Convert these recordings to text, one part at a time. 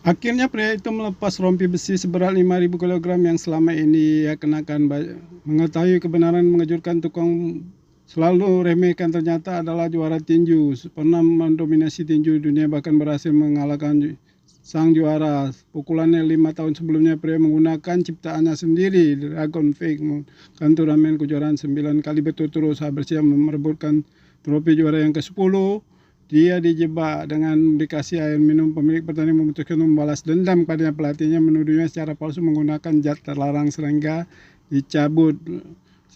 Akhirnya pria itu melepas rompi besi seberat 5.000 kilogram yang selama ini ia kenakan. Mengetahui kebenaran mengejutkan, tukang selalu remehkan ternyata adalah juara tinju. Pernah mendominasi tinju dunia, bahkan berhasil mengalahkan sang juara. Pukulannya 5 tahun sebelumnya, pria menggunakan ciptaannya sendiri, Dragon Fake, kan turnamen kejuaraan 9 kali berturut-turut saat bersiap merebutkan trofi juara yang ke-10. Dia dijebak dengan dikasih air minum. Pemilik pertandingan memutuskan membalas dendam kepada pelatihnya, menuduhnya secara palsu menggunakan zat terlarang sehingga dicabut.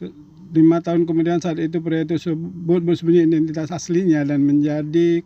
5 tahun kemudian, saat itu pria itu sebut bersembunyi identitas aslinya dan menjadi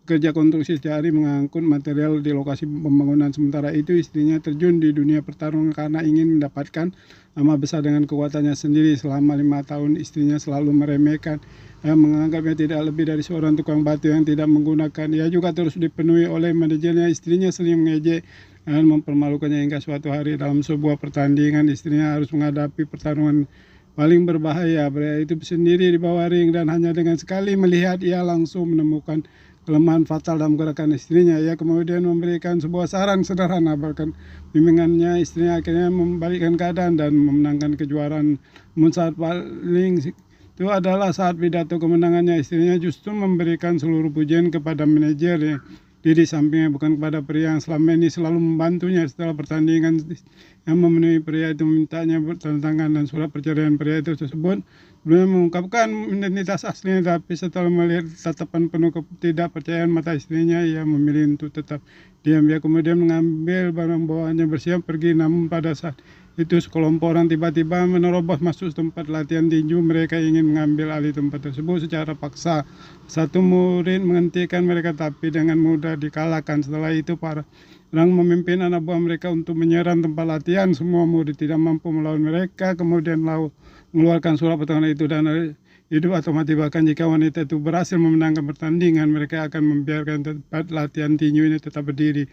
kerja konstruksi setiap hari mengangkut material di lokasi pembangunan. Sementara itu istrinya terjun di dunia pertarungan karena ingin mendapatkan nama besar dengan kekuatannya sendiri. Selama 5 tahun istrinya selalu meremehkan, menganggapnya tidak lebih dari seorang tukang batu yang tidak menggunakan. Ia juga terus dipenuhi oleh manajernya. Istrinya sering mengejek dan mempermalukannya hingga suatu hari dalam sebuah pertandingan istrinya harus menghadapi pertarungan paling berbahaya. Pria itu sendiri di bawah ring dan hanya dengan sekali melihat ia langsung menemukan kelemahan fatal dalam gerakan istrinya. Ia kemudian memberikan sebuah saran sederhana, bahkan bimbingannya istrinya akhirnya membalikkan keadaan dan memenangkan kejuaraan. Namun saat paling itu adalah saat pidato kemenangannya, istrinya justru memberikan seluruh pujian kepada manajer di sampingnya, bukan kepada pria yang selama ini selalu membantunya. Setelah pertandingan yang memenuhi, pria itu memintanya bertantangan dan surat perceraian. Pria itu tersebut belum mengungkapkan identitas aslinya, tapi setelah melihat tatapan penuh ketidakpercayaan mata istrinya, ia memilih untuk tetap diam. Ia kemudian mengambil barang bawaannya bersiap pergi, namun pada saat itu sekelompok orang tiba-tiba menerobos masuk tempat latihan tinju. Mereka ingin mengambil alih tempat tersebut secara paksa. Satu murid menghentikan mereka, tapi dengan mudah dikalahkan. Setelah itu para orang memimpin anak buah mereka untuk menyerang tempat latihan. Semua murid tidak mampu melawan mereka. Kemudian mengeluarkan surat pertolongan itu dan hidup atau mati. Bahkan jika wanita itu berhasil memenangkan pertandingan, mereka akan membiarkan tempat latihan tinju ini tetap berdiri.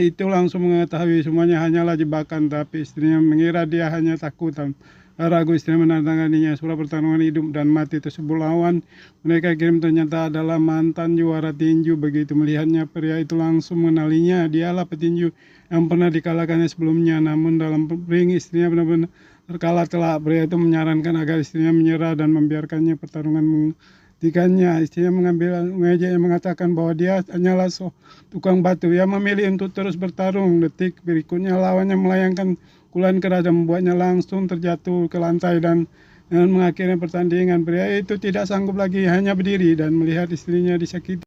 Itu langsung mengetahui semuanya hanyalah jebakan, tapi istrinya mengira dia hanya takut dan ragu. Istrinya menandatanganinya surat pertarungan hidup dan mati tersebut. Lawan mereka kirim ternyata adalah mantan juara tinju. Begitu melihatnya, pria itu langsung mengenalinya. Dialah petinju yang pernah dikalahkannya sebelumnya. Namun dalam ring istrinya benar-benar terkalah telak. Pria itu menyarankan agar istrinya menyerah dan membiarkannya pertarungan menghentikannya. Istrinya mengejeknya, mengatakan bahwa dia hanyalah tukang batu. Ia memilih untuk terus bertarung. Detik berikutnya lawannya melayangkan pukulan keras dan membuatnya langsung terjatuh ke lantai dan mengakhiri pertandingan. Pria itu tidak sanggup lagi, hanya berdiri dan melihat istrinya disakiti.